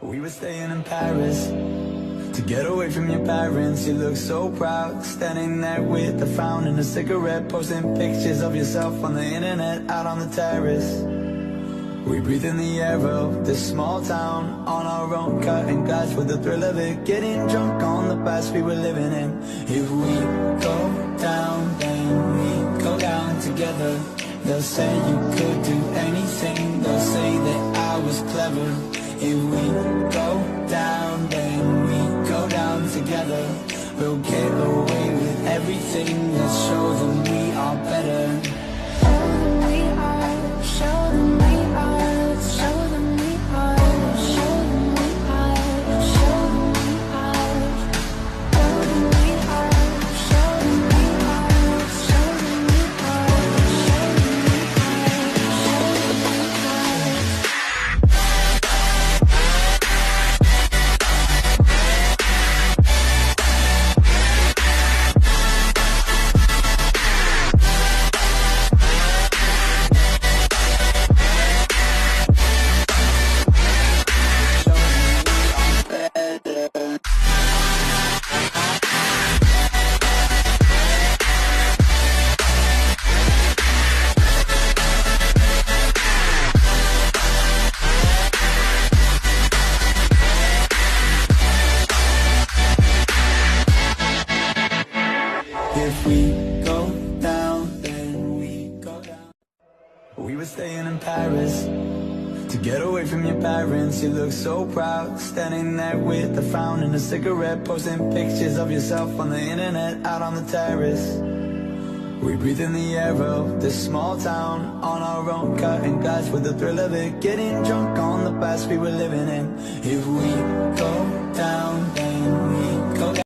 We were staying in Paris to get away from your parents. You look so proud, standing there with a frown and a cigarette, posting pictures of yourself on the internet, out on the terrace. We breathe in the air of this small town, on our own, cutting glass with the thrill of it, getting drunk on the past we were living in. If we go down, then we go down together. They'll say you could do anything, they'll say that I was clever. If we go down, then we go down together. We'll get away with everything, let's show them we are better. Show them we are, show them we are, show them we are, show them we are, show them we are, show them we are, show them we are, show them we are, show them we are, show them we are. If we go down, then we go down. We were staying in Paris to get away from your parents. You look so proud, standing there with a frown and a cigarette, posting pictures of yourself on the internet, out on the terrace. We breathe in the air of this small town, on our own, cutting glass with the thrill of it, getting drunk on the past we were living in. If we